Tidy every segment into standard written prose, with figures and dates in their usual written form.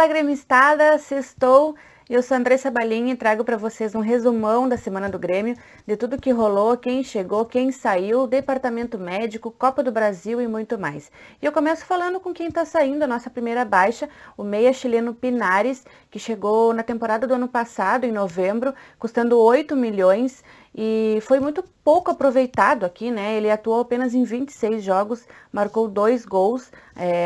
Fala, gremistada, sextou. Eu sou a Andressa Balin e trago para vocês um resumão da semana do Grêmio, de tudo que rolou, quem chegou, quem saiu, departamento médico, Copa do Brasil e muito mais. E eu começo falando com quem está saindo, a nossa primeira baixa, o meia chileno Pinares, que chegou na temporada do ano passado, em novembro, custando 8 milhões e foi muito pouco aproveitado aqui, né? Ele atuou apenas em 26 jogos, marcou 2 gols,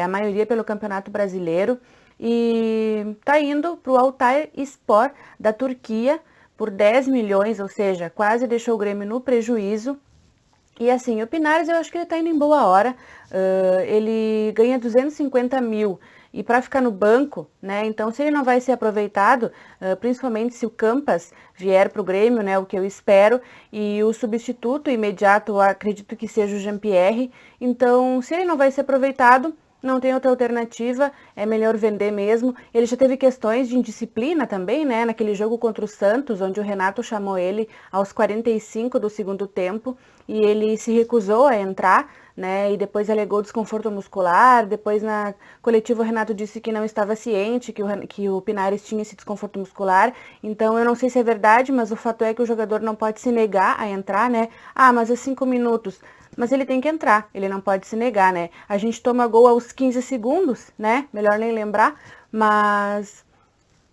a maioria pelo Campeonato Brasileiro e está indo para o Altayspor da Turquia por 10 milhões, ou seja, quase deixou o Grêmio no prejuízo. E assim, o Pinares eu acho que ele está indo em boa hora, ele ganha 250 mil e para ficar no banco, né? Então, se ele não vai ser aproveitado, principalmente se o Campas vier para o Grêmio, né? O que eu espero, e o substituto imediato, acredito que seja o Jean-Pierre. Então, se ele não vai ser aproveitado, não tem outra alternativa, é melhor vender mesmo. Ele já teve questões de indisciplina também, né? Naquele jogo contra o Santos, onde o Renato chamou ele aos 45 do segundo tempo e ele se recusou a entrar, né? E depois alegou desconforto muscular. Depois na coletiva o Renato disse que não estava ciente que o Pinares tinha esse desconforto muscular. Então eu não sei se é verdade, mas o fato é que o jogador não pode se negar a entrar, né? Ah, mas é 5 minutos. Mas ele tem que entrar, ele não pode se negar, né? A gente toma gol aos 15 segundos, né? Melhor nem lembrar, mas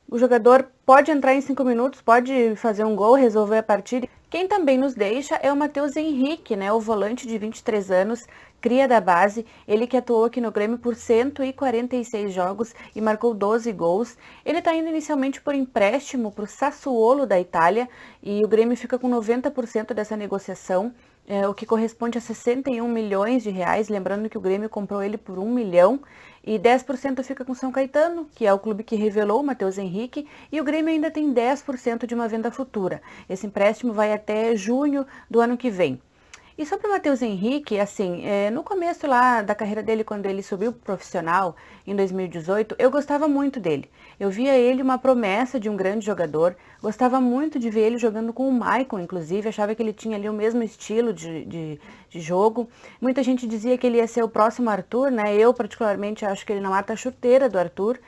o jogador pode entrar em 5 minutos, pode fazer um gol, resolver a partida. Quem também nos deixa é o Matheus Henrique, né? O volante de 23 anos, cria da base, ele que atuou aqui no Grêmio por 146 jogos e marcou 12 gols. Ele está indo inicialmente por empréstimo para o Sassuolo da Itália e o Grêmio fica com 90% dessa negociação. O que corresponde a 61 milhões de reais, lembrando que o Grêmio comprou ele por 1 milhão, e 10% fica com São Caetano, que é o clube que revelou o Matheus Henrique, e o Grêmio ainda tem 10% de uma venda futura. Esse empréstimo vai até junho do ano que vem. E sobre o Matheus Henrique, assim, no começo lá da carreira dele, quando ele subiu pro profissional, em 2018, eu gostava muito dele. Eu via ele uma promessa de um grande jogador, gostava muito de ver ele jogando com o Maicon, inclusive, achava que ele tinha ali o mesmo estilo de jogo. Muita gente dizia que ele ia ser o próximo Arthur, né? Eu, particularmente, acho que ele não mata a chuteira do Arthur.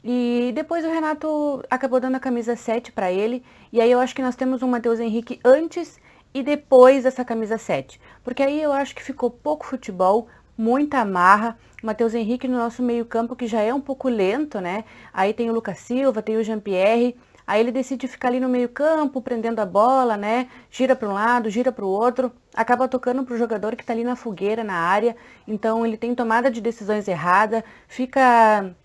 E depois o Renato acabou dando a camisa 7 para ele, e aí eu acho que nós temos um Matheus Henrique antes e depois dessa camisa 7. Porque aí eu acho que ficou pouco futebol, muita amarra. O Matheus Henrique no nosso meio-campo, que já é um pouco lento, né? Aí tem o Lucas Silva, tem o Jean-Pierre. Aí ele decide ficar ali no meio-campo, prendendo a bola, né? Gira para um lado, gira para o outro. Acaba tocando para o jogador que está ali na fogueira, na área. Então ele tem tomada de decisões errada, fica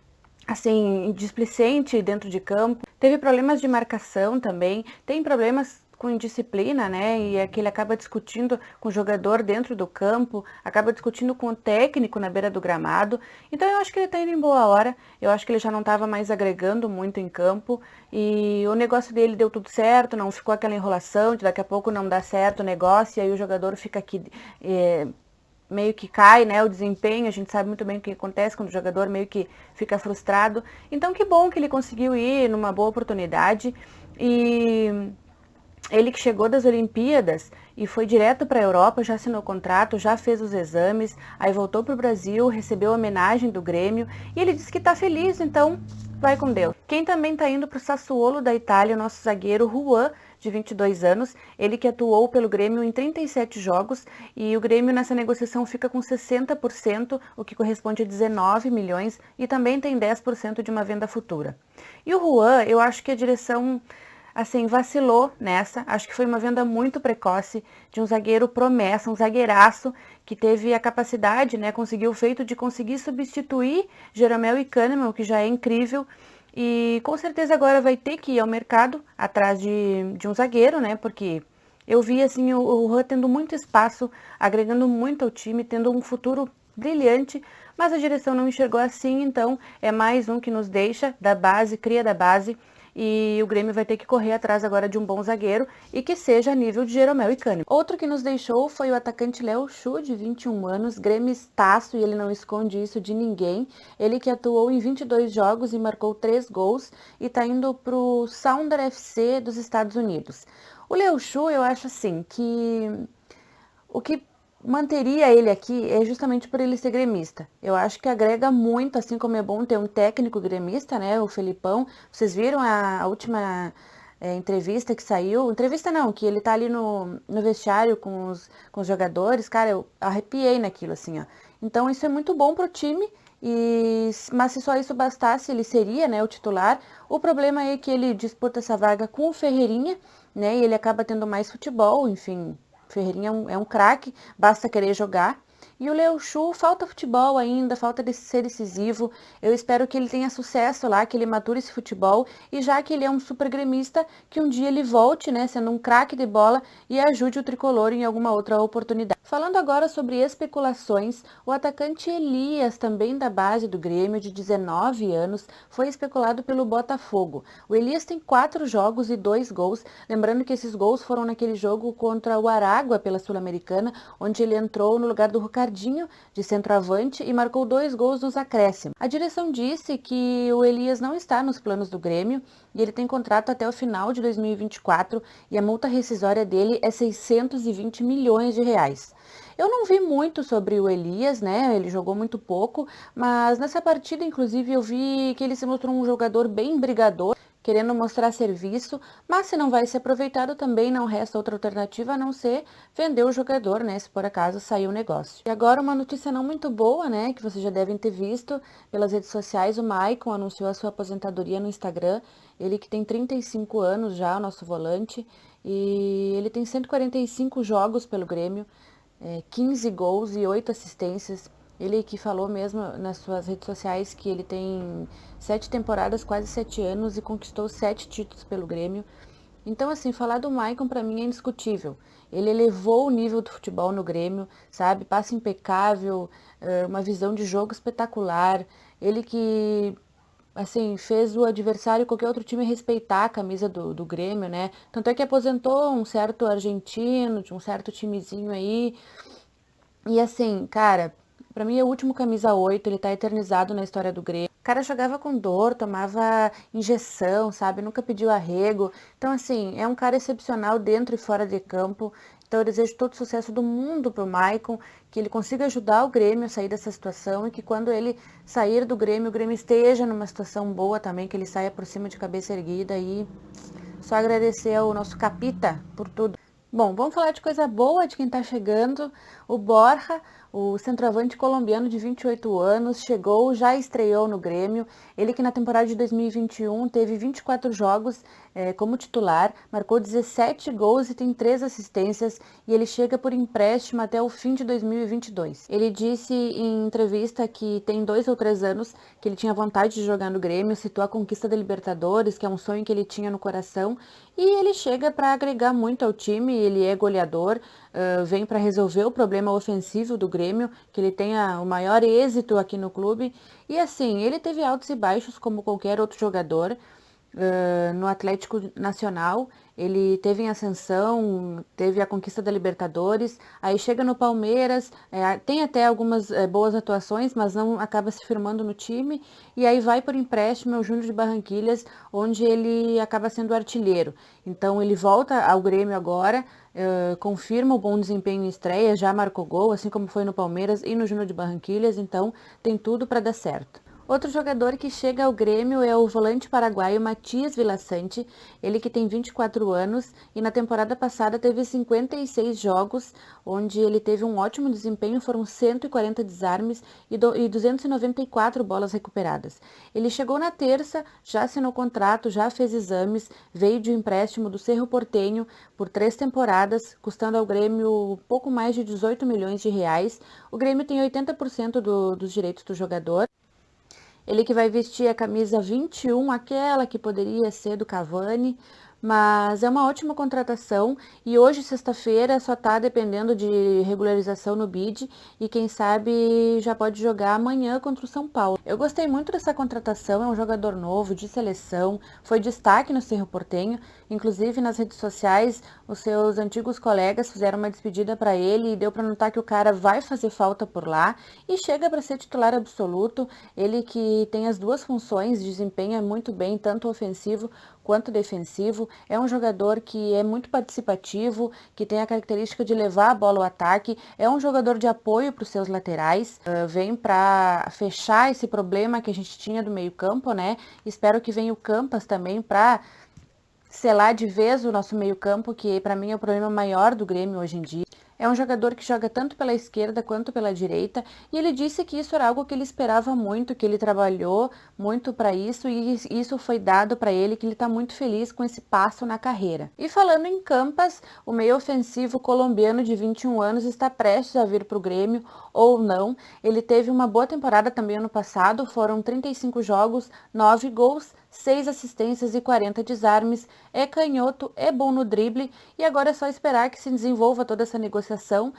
assim, displicente dentro de campo. Teve problemas de marcação também, tem problemas com indisciplina, né? E é que ele acaba discutindo com o jogador dentro do campo, acaba discutindo com o técnico na beira do gramado. Então eu acho que ele tá indo em boa hora. Eu acho que ele já não estava mais agregando muito em campo e o negócio dele deu tudo certo, não ficou aquela enrolação de daqui a pouco não dá certo o negócio e aí o jogador fica aqui meio que cai, né, o desempenho, a gente sabe muito bem o que acontece quando o jogador meio que fica frustrado. Então que bom que ele conseguiu ir numa boa oportunidade e ele que chegou das Olimpíadas e foi direto para a Europa, já assinou contrato, já fez os exames, aí voltou para o Brasil, recebeu a homenagem do Grêmio e ele disse que está feliz, então vai com Deus. Quem também está indo para o Sassuolo da Itália, o nosso zagueiro Juan, de 22 anos, ele que atuou pelo Grêmio em 37 jogos e o Grêmio nessa negociação fica com 60%, o que corresponde a 19 milhões e também tem 10% de uma venda futura. E o Juan, eu acho que a direção assim, vacilou nessa. Acho que foi uma venda muito precoce de um zagueiro promessa, um zagueiraço que teve a capacidade, né, conseguiu o feito de conseguir substituir Jeromel e Kahneman, o que já é incrível. E com certeza agora vai ter que ir ao mercado atrás de um zagueiro, né, porque eu vi assim o Juan tendo muito espaço, agregando muito ao time, tendo um futuro brilhante, mas a direção não enxergou assim, então é mais um que nos deixa da base, cria da base, e o Grêmio vai ter que correr atrás agora de um bom zagueiro e que seja a nível de Jeromel e Cânimo. Outro que nos deixou foi o atacante Léo Chu, de 21 anos, gremistaço, e ele não esconde isso de ninguém. Ele que atuou em 22 jogos e marcou 3 gols e está indo para o Sounder FC dos Estados Unidos. O Léo Chu, eu acho assim, que o que manteria ele aqui é justamente por ele ser gremista. Eu acho que agrega muito, assim como é bom ter um técnico gremista, né, o Felipão. Vocês viram a última entrevista que saiu? Entrevista não, que ele tá ali no vestiário com os jogadores. Cara, eu arrepiei naquilo, assim, ó. Então isso é muito bom pro time. Mas se só isso bastasse, ele seria, né, o titular. O problema é que ele disputa essa vaga com o Ferreirinha, né, e ele acaba tendo mais futebol, enfim. Ferreirinha é um craque, basta querer jogar. E o Leo Chu, falta futebol ainda, falta de ser decisivo. Eu espero que ele tenha sucesso lá, que ele mature esse futebol. E já que ele é um super gremista, que um dia ele volte, né, sendo um craque de bola e ajude o tricolor em alguma outra oportunidade. Falando agora sobre especulações, o atacante Elias, também da base do Grêmio, de 19 anos, foi especulado pelo Botafogo. O Elias tem 4 jogos e 2 gols, lembrando que esses gols foram naquele jogo contra o Aragua pela Sul-Americana, onde ele entrou no lugar do Ricardinho, de centroavante, e marcou 2 gols nos acréscimos. A direção disse que o Elias não está nos planos do Grêmio e ele tem contrato até o final de 2024 e a multa rescisória dele é 620 milhões de reais. Eu não vi muito sobre o Elias, né? Ele jogou muito pouco, mas nessa partida, inclusive, eu vi que ele se mostrou um jogador bem brigador, querendo mostrar serviço, mas se não vai ser aproveitado também não resta outra alternativa a não ser vender o jogador, né? Se por acaso sair o negócio. E agora uma notícia não muito boa, né? Que vocês já devem ter visto pelas redes sociais, o Maicon anunciou a sua aposentadoria no Instagram. Ele que tem 35 anos já, o nosso volante, e ele tem 145 jogos pelo Grêmio. 15 gols e 8 assistências. Ele que falou mesmo nas suas redes sociais que ele tem 7 temporadas, quase 7 anos e conquistou 7 títulos pelo Grêmio. Então, assim, falar do Maicon para mim é indiscutível. Ele elevou o nível do futebol no Grêmio, sabe? Passe impecável, uma visão de jogo espetacular. Ele que assim, fez o adversário, qualquer outro time, respeitar a camisa do Grêmio, né? Tanto é que aposentou um certo argentino, de um certo timezinho aí. E assim, cara, pra mim é o último camisa 8, ele tá eternizado na história do Grêmio. O cara jogava com dor, tomava injeção, sabe? Nunca pediu arrego. Então, assim, é um cara excepcional dentro e fora de campo. Então, eu desejo todo o sucesso do mundo pro Maicon, que ele consiga ajudar o Grêmio a sair dessa situação e que quando ele sair do Grêmio, o Grêmio esteja numa situação boa também, que ele saia por cima de cabeça erguida e só agradecer ao nosso Capita por tudo. Bom, vamos falar de coisa boa de quem está chegando. O Borja, o centroavante colombiano de 28 anos, chegou, já estreou no Grêmio. Ele que na temporada de 2021 teve 24 jogos como titular, marcou 17 gols e tem 3 assistências e ele chega por empréstimo até o fim de 2022. Ele disse em entrevista que tem 2 ou 3 anos que ele tinha vontade de jogar no Grêmio, citou a conquista da Libertadores, que é um sonho que ele tinha no coração, e ele chega para agregar muito ao time, ele é goleador, vem para resolver o problema ofensivo do Grêmio, que ele tenha o maior êxito aqui no clube. E assim, ele teve altos e baixos como qualquer outro jogador. No Atlético Nacional, ele teve em ascensão, teve a conquista da Libertadores, aí chega no Palmeiras, tem até algumas boas atuações, mas não acaba se firmando no time, e aí vai por empréstimo ao Júnior de Barranquilhas, onde ele acaba sendo artilheiro. Então ele volta ao Grêmio agora, confirma o bom desempenho em estreia, já marcou gol, assim como foi no Palmeiras e no Júnior de Barranquilhas, então tem tudo para dar certo. Outro jogador que chega ao Grêmio é o volante paraguaio Matias Villasanti, ele que tem 24 anos e na temporada passada teve 56 jogos, onde ele teve um ótimo desempenho, foram 140 desarmes e 294 bolas recuperadas. Ele chegou na terça, já assinou contrato, já fez exames, veio de um empréstimo do Cerro Porteño por 3 temporadas, custando ao Grêmio pouco mais de 18 milhões de reais. O Grêmio tem 80% dos direitos do jogador. Ele que vai vestir a camisa 21, aquela que poderia ser do Cavani, mas é uma ótima contratação e hoje, sexta-feira, só está dependendo de regularização no BID e quem sabe já pode jogar amanhã contra o São Paulo. Eu gostei muito dessa contratação, é um jogador novo, de seleção, foi destaque no Cerro Porteño, inclusive nas redes sociais, os seus antigos colegas fizeram uma despedida para ele e deu para notar que o cara vai fazer falta por lá e chega para ser titular absoluto, ele que tem as duas funções, desempenha muito bem, tanto ofensivo quanto defensivo. É um jogador que é muito participativo, que tem a característica de levar a bola ao ataque, é um jogador de apoio para os seus laterais, vem para fechar esse problema que a gente tinha do meio-campo, né? Espero que venha o Campas também para selar de vez o nosso meio-campo, que para mim é o problema maior do Grêmio hoje em dia. É um jogador que joga tanto pela esquerda quanto pela direita, e ele disse que isso era algo que ele esperava muito, que ele trabalhou muito para isso, e isso foi dado para ele, que ele está muito feliz com esse passo na carreira. E falando em Campas, o meio ofensivo colombiano de 21 anos está prestes a vir para o Grêmio, ou não. Ele teve uma boa temporada também ano passado, foram 35 jogos, 9 gols, 6 assistências e 40 desarmes, é canhoto, é bom no drible, e agora é só esperar que se desenvolva toda essa negociação.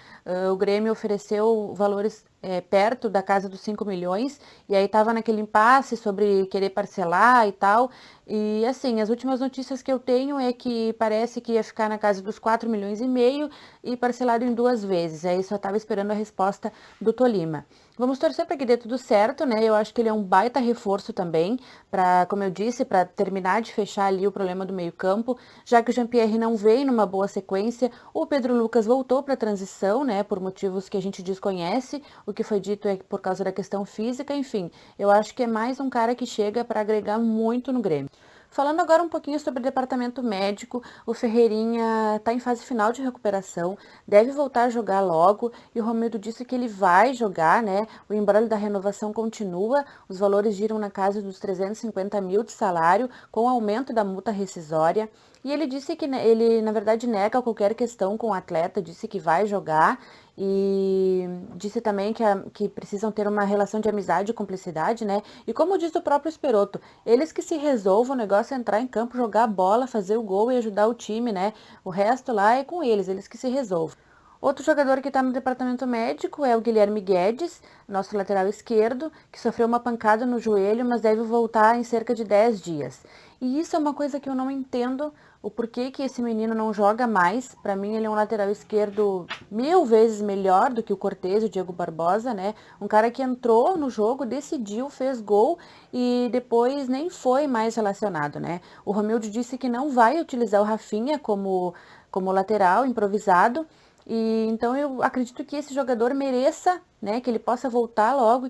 O Grêmio ofereceu valores perto da casa dos 5 milhões, e aí estava naquele impasse sobre querer parcelar e tal. E assim, as últimas notícias que eu tenho é que parece que ia ficar na casa dos 4 milhões e meio e parcelado em 2 vezes. Aí só estava esperando a resposta do Tolima. Vamos torcer para que dê tudo certo, né? Eu acho que ele é um baita reforço também, para, como eu disse, para terminar de fechar ali o problema do meio-campo, já que o Jean-Pierre não vem numa boa sequência. O Pedro Lucas voltou para a transição, né? Por motivos que a gente desconhece. O que foi dito é por causa da questão física, enfim. Eu acho que é mais um cara que chega para agregar muito no Grêmio. Falando agora um pouquinho sobre o departamento médico, o Ferreirinha está em fase final de recuperação, deve voltar a jogar logo, e o Romildo disse que ele vai jogar, né? O imbróglio da renovação continua, os valores giram na casa dos 350 mil de salário, com aumento da multa rescisória. E ele disse que ele, na verdade, nega qualquer questão com o atleta, disse que vai jogar, e disse também que precisam ter uma relação de amizade e cumplicidade, né? E como diz o próprio Esperotto, eles que se resolvam, o negócio é entrar em campo, jogar a bola, fazer o gol e ajudar o time, né? O resto lá é com eles que se resolvam. Outro jogador que está no departamento médico é o Guilherme Guedes, nosso lateral esquerdo, que sofreu uma pancada no joelho, mas deve voltar em cerca de 10 dias. E isso é uma coisa que eu não entendo, o porquê que esse menino não joga mais. Para mim, ele é um lateral esquerdo 1000 vezes melhor do que o Cortez e o Diego Barbosa, né? Um cara que entrou no jogo, decidiu, fez gol e depois nem foi mais relacionado, né? O Romildo disse que não vai utilizar o Rafinha como lateral improvisado. E então eu acredito que esse jogador mereça, né, que ele possa voltar logo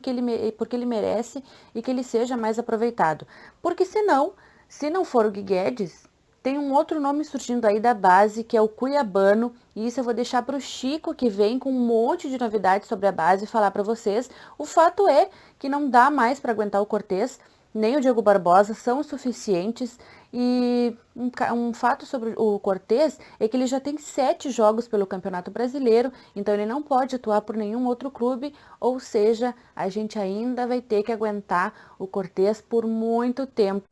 porque ele merece e que ele seja mais aproveitado. Porque senão, se não for o Gui Guedes, tem um outro nome surgindo aí da base, que é o Cuiabano, e isso eu vou deixar para o Chico, que vem com um monte de novidades sobre a base, falar para vocês. O fato é que não dá mais para aguentar o Cortez, nem o Diego Barbosa são suficientes. E um fato sobre o Cortez é que ele já tem 7 jogos pelo Campeonato Brasileiro, então ele não pode atuar por nenhum outro clube, ou seja, a gente ainda vai ter que aguentar o Cortez por muito tempo.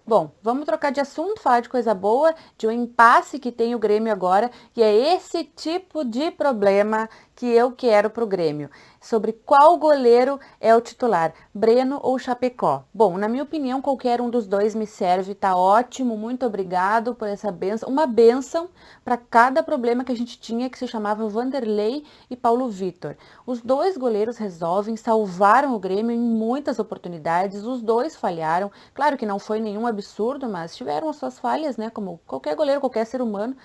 Bom, vamos trocar de assunto, falar de coisa boa, de um impasse que tem o Grêmio agora, e é esse tipo de problema que eu quero para o Grêmio. Sobre qual goleiro é o titular, Breno ou Chapecó? Bom, na minha opinião, qualquer um dos dois me serve, tá ótimo, muito obrigado por essa benção. Uma benção para cada problema que a gente tinha, que se chamava Vanderlei e Paulo Vitor. Os dois goleiros resolvem, salvaram o Grêmio em muitas oportunidades, os dois falharam. Claro que não foi nenhum absurdo, mas tiveram as suas falhas, né? Como qualquer goleiro, qualquer ser humano.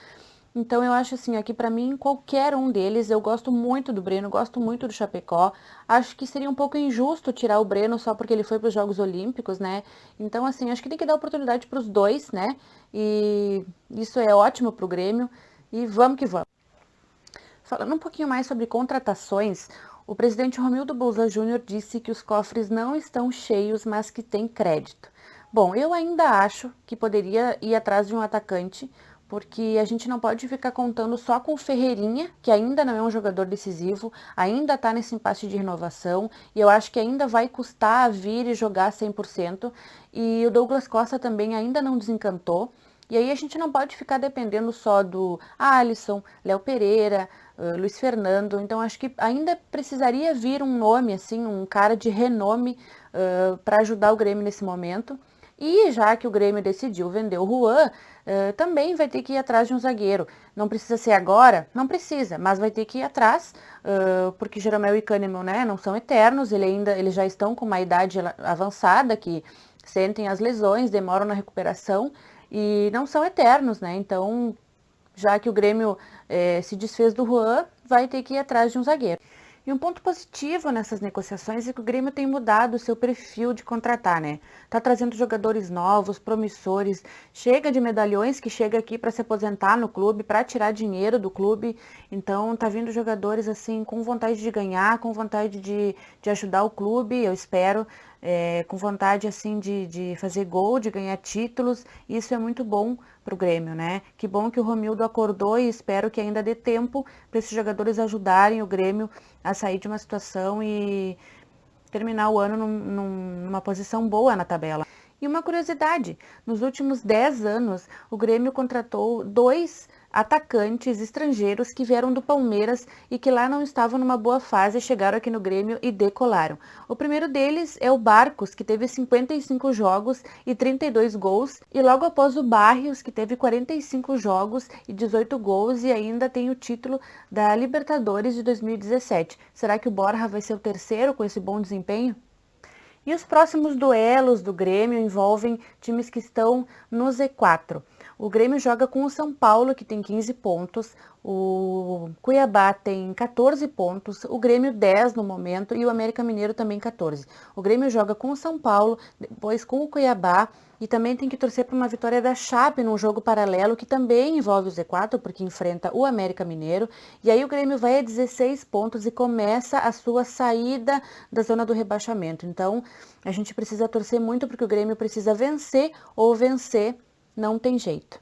Então eu acho assim, aqui para mim, qualquer um deles, eu gosto muito do Breno, gosto muito do Chapecó. Acho que seria um pouco injusto tirar o Breno só porque ele foi para os Jogos Olímpicos, né? Então assim, acho que tem que dar oportunidade para os dois, né? E isso é ótimo para o Grêmio. E vamos que vamos. Falando um pouquinho mais sobre contratações, o presidente Romildo Bolzan Júnior disse que os cofres não estão cheios, mas que tem crédito. Bom, eu ainda acho que poderia ir atrás de um atacante, porque a gente não pode ficar contando só com o Ferreirinha, que ainda não é um jogador decisivo, ainda está nesse impasse de renovação, e eu acho que ainda vai custar vir e jogar 100%, e o Douglas Costa também ainda não desencantou. E aí a gente não pode ficar dependendo só do Alisson, Léo Pereira, Luiz Fernando. Então acho que ainda precisaria vir um nome, assim, um cara de renome para ajudar o Grêmio nesse momento. E já que o Grêmio decidiu vender o Juan, também vai ter que ir atrás de um zagueiro. Não precisa ser agora? Não precisa, mas vai ter que ir atrás, porque Jeromel e Kahneman, né, não são eternos, eles já estão com uma idade avançada, que sentem as lesões, demoram na recuperação e não são eternos, né? Então, já que o Grêmio se desfez do Juan, vai ter que ir atrás de um zagueiro. E um ponto positivo nessas negociações é que o Grêmio tem mudado o seu perfil de contratar, né? Tá trazendo jogadores novos, promissores, chega de medalhões que chega aqui para se aposentar no clube, para tirar dinheiro do clube. Então tá vindo jogadores assim com vontade de ganhar, com vontade de ajudar o clube, eu espero. Com vontade assim de fazer gol, de ganhar títulos, e isso é muito bom para o Grêmio, né? Que bom que o Romildo acordou e espero que ainda dê tempo para esses jogadores ajudarem o Grêmio a sair de uma situação e terminar o ano numa posição boa na tabela. E uma curiosidade, nos últimos 10 anos, o Grêmio contratou 2 atacantes estrangeiros que vieram do Palmeiras e que lá não estavam numa boa fase, chegaram aqui no Grêmio e decolaram. O primeiro deles é o Barcos, que teve 55 jogos e 32 gols, e logo após o Barrios, que teve 45 jogos e 18 gols e ainda tem o título da Libertadores de 2017. Será que o Borja vai ser o terceiro com esse bom desempenho? E os próximos duelos do Grêmio envolvem times que estão no Z4. O Grêmio joga com o São Paulo, que tem 15 pontos, o Cuiabá tem 14 pontos, o Grêmio 10 no momento e o América Mineiro também 14. O Grêmio joga com o São Paulo, depois com o Cuiabá e também tem que torcer para uma vitória da Chape num jogo paralelo que também envolve o Z4, porque enfrenta o América Mineiro. E aí o Grêmio vai a 16 pontos e começa a sua saída da zona do rebaixamento. Então a gente precisa torcer muito porque o Grêmio precisa vencer ou vencer. Não tem jeito.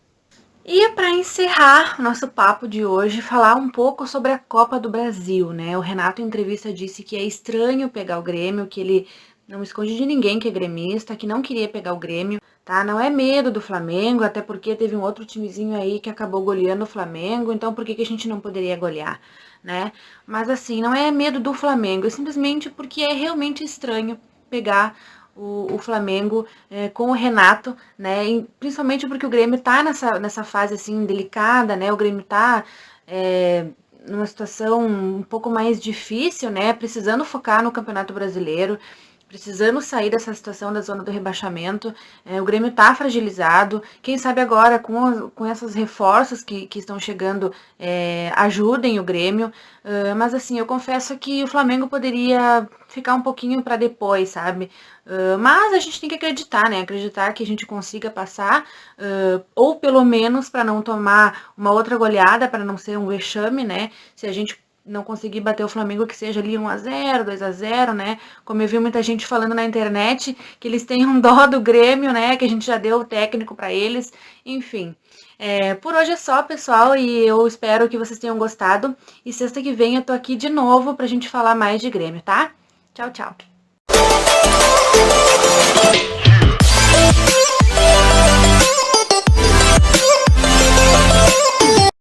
E para encerrar nosso papo de hoje, falar um pouco sobre a Copa do Brasil, né? O Renato em entrevista disse que é estranho pegar o Grêmio, que ele não esconde de ninguém que é gremista, que não queria pegar o Grêmio, tá? Não é medo do Flamengo, até porque teve um outro timezinho aí que acabou goleando o Flamengo, então por que a gente não poderia golear, né? Mas assim, não é medo do Flamengo, é simplesmente porque é realmente estranho pegar o Flamengo com o Renato, né? E principalmente porque o Grêmio tá nessa fase assim delicada, né? O Grêmio tá numa situação um pouco mais difícil, né? Precisando focar no Campeonato Brasileiro, precisando sair dessa situação da zona do rebaixamento. O Grêmio está fragilizado. Quem sabe agora, com esses reforços que estão chegando, ajudem o Grêmio. Mas assim, eu confesso que o Flamengo poderia ficar um pouquinho para depois, sabe? Mas a gente tem que acreditar, né? Acreditar que a gente consiga passar, ou pelo menos para não tomar uma outra goleada, para não ser um vexame, né? Se a gente não conseguir bater o Flamengo, que seja ali 1-0, 2-0, né? Como eu vi muita gente falando na internet, que eles têm um dó do Grêmio, né? Que a gente já deu o técnico para eles. Enfim, por hoje é só, pessoal, e eu espero que vocês tenham gostado. E sexta que vem eu tô aqui de novo pra gente falar mais de Grêmio, tá? Tchau, tchau.